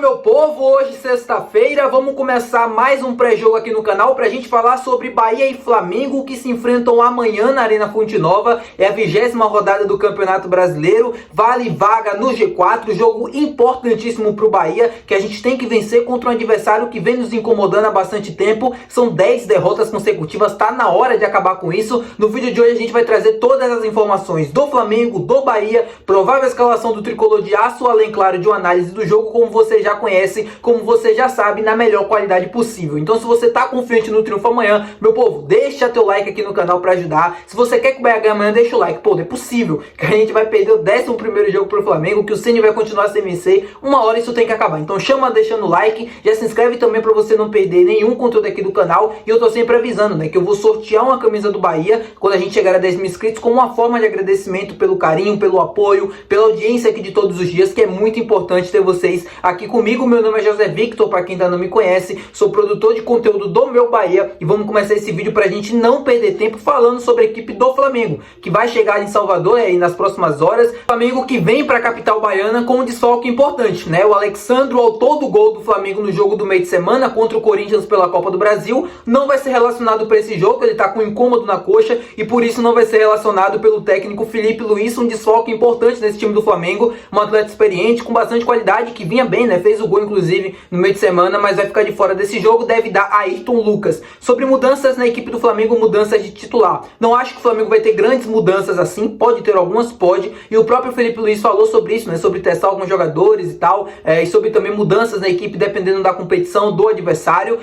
meu povo, hoje sexta-feira, vamos começar mais um pré-jogo aqui no canal pra gente falar sobre Bahia e Flamengo que se enfrentam amanhã na Arena Fonte Nova. É a 20ª rodada do Campeonato Brasileiro, vale vaga no G4, jogo importantíssimo pro Bahia, que a gente tem que vencer contra um adversário que vem nos incomodando há bastante tempo. São 10 derrotas consecutivas, tá na hora de acabar com isso. No vídeo de hoje a gente vai trazer todas as informações do Flamengo, do Bahia, provável escalação do Tricolor de Aço, além, claro, de uma análise do jogo, como você já conhece, como você já sabe, na melhor qualidade possível. Então, se você tá confiante no triunfo amanhã, meu povo, deixa teu like aqui no canal pra ajudar. Se você quer que o Bahia ganhe amanhã, deixa o like. Pô, não é possível que a gente vai perder o 11º jogo pro Flamengo, que o Ceni vai continuar sem vencer. Uma hora isso tem que acabar. Então, chama deixando o like, já se inscreve também pra você não perder nenhum conteúdo aqui do canal. E eu tô sempre avisando, né, que eu vou sortear uma camisa do Bahia quando a gente chegar a 10 mil inscritos, como uma forma de agradecimento pelo carinho, pelo apoio, pela audiência aqui de todos os dias, que é muito importante ter vocês aqui comigo. Meu nome é José Victor, para quem ainda não me conhece, sou produtor de conteúdo do Meu Bahia e vamos começar esse vídeo para a gente não perder tempo falando sobre a equipe do Flamengo, que vai chegar em Salvador aí nas próximas horas. Flamengo que vem para a capital baiana com um desfalque importante, né? O Alexandro, autor do gol do Flamengo no jogo do meio de semana contra o Corinthians pela Copa do Brasil, não vai ser relacionado para esse jogo. Ele tá com um incômodo na coxa e por isso não vai ser relacionado pelo técnico Felipe Luiz, um desfalque importante nesse time do Flamengo, um atleta experiente, com bastante qualidade, que vinha bem, né? Fez o gol, inclusive, no meio de semana, mas vai ficar de fora desse jogo, deve dar Ayrton Lucas. Sobre mudanças na equipe do Flamengo, mudanças de titular. Não acho que o Flamengo vai ter grandes mudanças assim, pode ter algumas, pode, e o próprio Felipe Luiz falou sobre isso, né? Sobre testar alguns jogadores e tal, e sobre também mudanças na equipe dependendo da competição do adversário.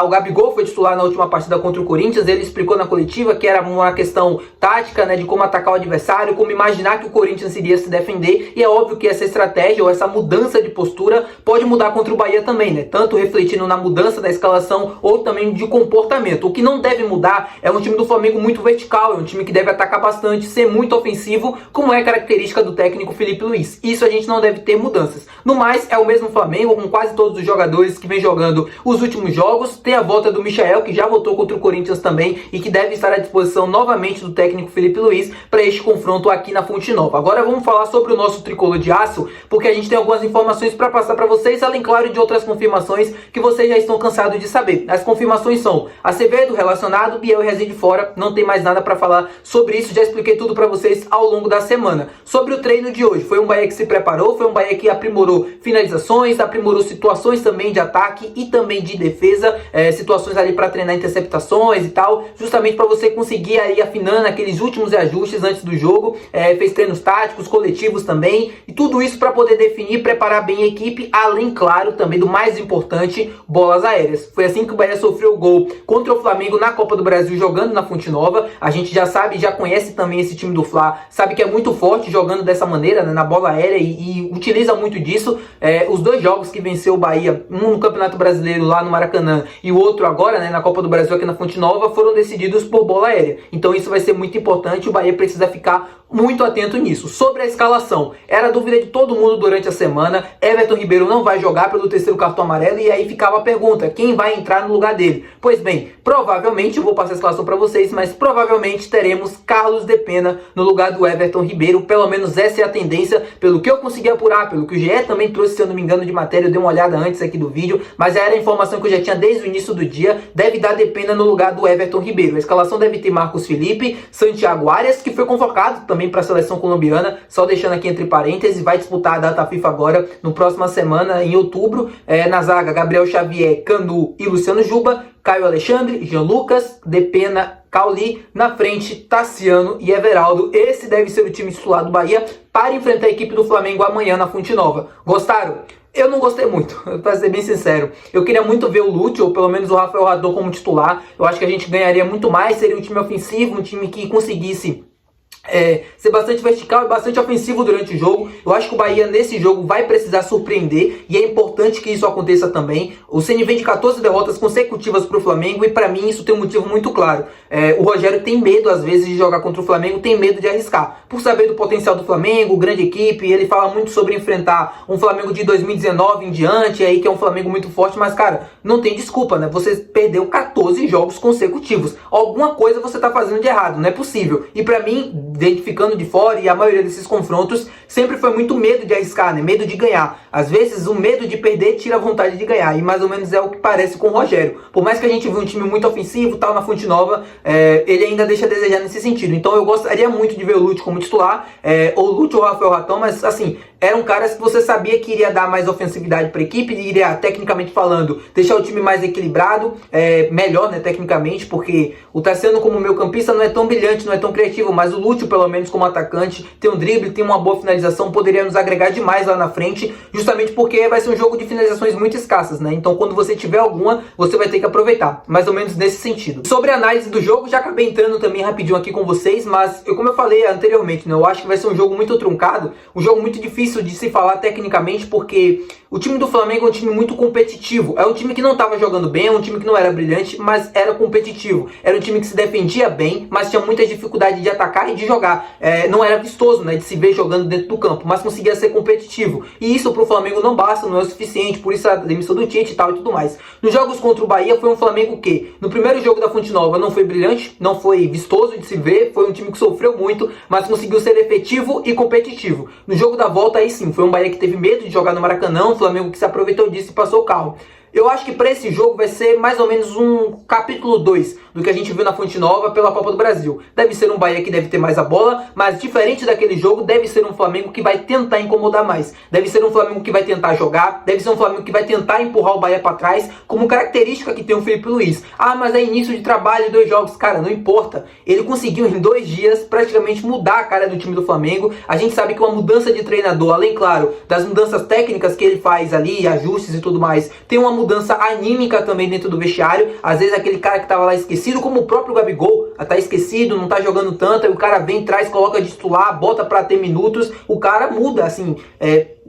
O Gabigol foi titular na última partida contra o Corinthians, ele explicou na coletiva que era uma questão tática, né? De como atacar o adversário, como imaginar que o Corinthians iria se defender, e é óbvio que essa estratégia ou essa mudança de postura pode mudar contra o Bahia também, né? Tanto refletindo na mudança da escalação ou também de comportamento. O que não deve mudar é um time do Flamengo muito vertical, é um time que deve atacar bastante, ser muito ofensivo, como é característica do técnico Felipe Luiz. Isso a gente não deve ter mudanças. No mais, é o mesmo Flamengo, com quase todos os jogadores que vem jogando os últimos jogos. Tem a volta do Michael, que já voltou contra o Corinthians também e que deve estar à disposição novamente do técnico Felipe Luiz para este confronto aqui na Fonte Nova. Agora vamos falar sobre o nosso Tricolor de Aço, porque a gente tem algumas informações para passar para vocês, além, claro, de outras confirmações que vocês já estão cansados de saber. As confirmações são Acevedo relacionado, Biel e Rezende fora, não tem mais nada para falar sobre isso, já expliquei tudo para vocês ao longo da semana. Sobre o treino de hoje, foi um Bahia que se preparou, foi um Bahia que aprimorou finalizações, aprimorou situações também de ataque e também de defesa, situações ali para treinar interceptações e tal, justamente para você conseguir aí afinando aqueles últimos ajustes antes do jogo. Fez treinos táticos, coletivos também, e tudo isso para poder definir, preparar bem a equipe, além, claro, também do mais importante, bolas aéreas. Foi assim que o Bahia sofreu o gol contra o Flamengo na Copa do Brasil, jogando na Fonte Nova. A gente já sabe, já conhece também esse time do Fla, sabe que é muito forte jogando dessa maneira, né, na bola aérea, e utiliza muito disso. Os dois jogos que venceu o Bahia, um no Campeonato Brasileiro lá no Maracanã e o outro agora, né, na Copa do Brasil aqui na Fonte Nova, foram decididos por bola aérea. Então isso vai ser muito importante, o Bahia precisa ficar muito atento nisso. Sobre a escalação, era dúvida de todo mundo durante a semana. Everton Ribeiro não vai jogar pelo terceiro cartão amarelo, e aí ficava a pergunta, quem vai entrar no lugar dele? Pois bem, provavelmente, eu vou passar a escalação para vocês, mas provavelmente teremos Carlos de Pena no lugar do Everton Ribeiro. Pelo menos essa é a tendência, pelo que eu consegui apurar, pelo que o GE também trouxe, se eu não me engano, de matéria. Eu dei uma olhada antes aqui do vídeo, mas era a informação que eu já tinha desde o início do dia. Deve dar de Pena no lugar do Everton Ribeiro. A escalação deve ter Marcos Felipe, Santiago Arias, que foi convocado também para a seleção colombiana, só deixando aqui entre parênteses, vai disputar a data FIFA agora, no próxima semana, em outubro. Na zaga, Gabriel Xavier, Canu e Luciano Juba, Caio Alexandre, Jean Lucas, De Pena, Cauli, na frente, Tassiano e Everaldo. Esse deve ser o time titular do Bahia para enfrentar a equipe do Flamengo amanhã na Fonte Nova. Gostaram? Eu não gostei muito, para ser bem sincero. Eu queria muito ver o Lúcio, ou pelo menos o Rafael Radon como titular. Eu acho que a gente ganharia muito mais, seria um time ofensivo, um time que conseguisse ser bastante vertical e bastante ofensivo durante o jogo. Eu acho que o Bahia nesse jogo vai precisar surpreender, e é importante que isso aconteça também. O Ceni vem de 14 derrotas consecutivas para o Flamengo, e para mim isso tem um motivo muito claro. O Rogério tem medo às vezes de jogar contra o Flamengo, tem medo de arriscar, por saber do potencial do Flamengo, grande equipe. Ele fala muito sobre enfrentar um Flamengo de 2019 em diante, aí que é um Flamengo muito forte, mas cara, não tem desculpa, né? Você perdeu 14 jogos consecutivos, alguma coisa você tá fazendo de errado, não é possível. E para mim, identificando de fora, e a maioria desses confrontos sempre foi muito medo de arriscar, né? Medo de ganhar. Às vezes o medo de perder tira a vontade de ganhar, e mais ou menos é o que parece com o Rogério. Por mais que a gente viu um time muito ofensivo, tal, na Fonte Nova, ele ainda deixa a desejar nesse sentido. Então eu gostaria muito de ver o Lúcio como titular, ou o Lúcio ou o Rafael Ratão, mas assim, eram caras que você sabia que iria dar mais ofensividade para a equipe, iria, tecnicamente falando, deixar o time mais equilibrado, melhor, né, tecnicamente, porque o Tassiano como meio campista não é tão brilhante, não é tão criativo, mas o Lúcio, pelo menos como atacante, tem um drible, tem uma boa finalização, poderia nos agregar demais lá na frente, justamente porque vai ser um jogo de finalizações muito escassas, né? Então quando você tiver alguma, você vai ter que aproveitar, mais ou menos nesse sentido. Sobre a análise do jogo, já acabei entrando também rapidinho aqui com vocês, mas como eu falei anteriormente, né, eu acho que vai ser um jogo muito truncado, um jogo muito difícil de se falar tecnicamente, porque o time do Flamengo é um time muito competitivo, é um time que não estava jogando bem, é um time que não era brilhante, mas era competitivo, era um time que se defendia bem, mas tinha muita dificuldade de atacar e de jogar, não era vistoso, né, de se ver jogando dentro do campo, mas conseguia ser competitivo, e isso pro Flamengo não basta, não é o suficiente, por isso a demissão do Tite e tal e tudo mais. Nos jogos contra o Bahia foi um Flamengo que, no primeiro jogo da Fonte Nova não foi brilhante, não foi vistoso de se ver, foi um time que sofreu muito, mas conseguiu ser efetivo e competitivo. No jogo da volta aí sim, foi um Bahia que teve medo de jogar no Maracanã, um Flamengo que se aproveitou disso e passou o carro. Eu acho que para esse jogo vai ser mais ou menos um capítulo 2 do que a gente viu na Fonte Nova pela Copa do Brasil. Deve ser um Bahia que deve ter mais a bola, mas diferente daquele jogo, deve ser um Flamengo que vai tentar incomodar mais. Deve ser um Flamengo que vai tentar jogar, deve ser um Flamengo que vai tentar empurrar o Bahia para trás, como característica que tem o Felipe Luiz. Ah, mas é início de trabalho, 2 jogos. Cara, não importa. Ele conseguiu em 2 dias praticamente mudar a cara do time do Flamengo. A gente sabe que uma mudança de treinador, além, claro, das mudanças técnicas que ele faz ali, ajustes e tudo mais, tem uma mudança anímica também dentro do vestiário. Às vezes aquele cara que tava lá esquecido, como o próprio Gabigol, tá esquecido, não tá jogando tanto, aí o cara vem, traz, coloca de titular, bota pra ter minutos, o cara muda, assim,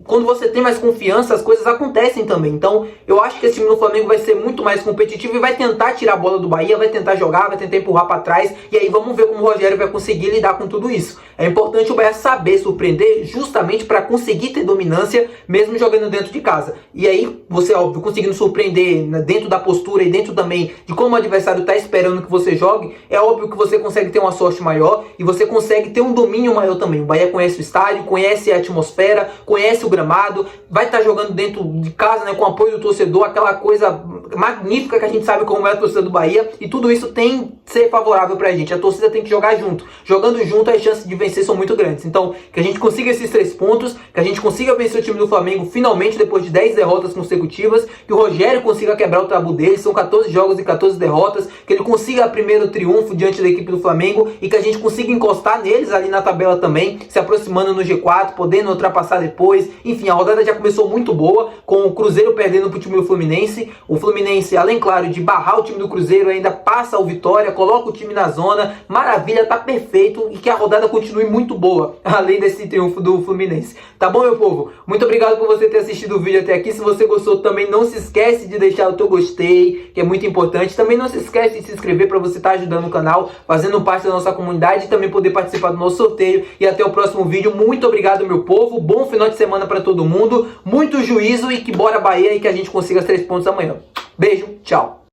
quando você tem mais confiança, as coisas acontecem também. Então, eu acho que esse time do Flamengo vai ser muito mais competitivo e vai tentar tirar a bola do Bahia, vai tentar jogar, vai tentar empurrar para trás. E aí vamos ver como o Rogério vai conseguir lidar com tudo isso. É importante o Bahia saber surpreender justamente para conseguir ter dominância, mesmo jogando dentro de casa. E aí, você, óbvio, conseguindo surpreender, né, dentro da postura e dentro também de como o adversário está esperando que você jogue, é óbvio que você consegue ter uma sorte maior e você consegue ter um domínio maior também. O Bahia conhece o estádio, conhece a atmosfera, conhece o gramado, vai estar jogando dentro de casa, né, com o apoio do torcedor, aquela coisa magnífica que a gente sabe como é a torcida do Bahia, e tudo isso tem que ser favorável pra gente. A torcida tem que jogar junto. Jogando junto, as chances de vencer são muito grandes. Então, que a gente consiga esses 3 pontos, que a gente consiga vencer o time do Flamengo finalmente, depois de 10 derrotas consecutivas, que o Rogério consiga quebrar o tabu dele, são 14 jogos e 14 derrotas, que ele consiga primeiro triunfo diante da equipe do Flamengo, e que a gente consiga encostar neles ali na tabela também, se aproximando no G4, podendo ultrapassar depois. Enfim, a rodada já começou muito boa, com o Cruzeiro perdendo pro time do Fluminense. O Fluminense, além, claro, de barrar o time do Cruzeiro, ainda passa o Vitória, coloca o time na zona. Maravilha, tá perfeito, e que a rodada continue muito boa, além desse triunfo do Fluminense. Tá bom, meu povo? Muito obrigado por você ter assistido o vídeo até aqui. Se você gostou, também não se esquece de deixar o teu gostei, que é muito importante. Também não se esquece de se inscrever para você estar ajudando o canal, fazendo parte da nossa comunidade e também poder participar do nosso sorteio. E até o próximo vídeo. Muito obrigado, meu povo. Bom final de semana para todo mundo. Muito juízo e que bora Bahia e que a gente consiga os 3 pontos amanhã. Beijo, tchau.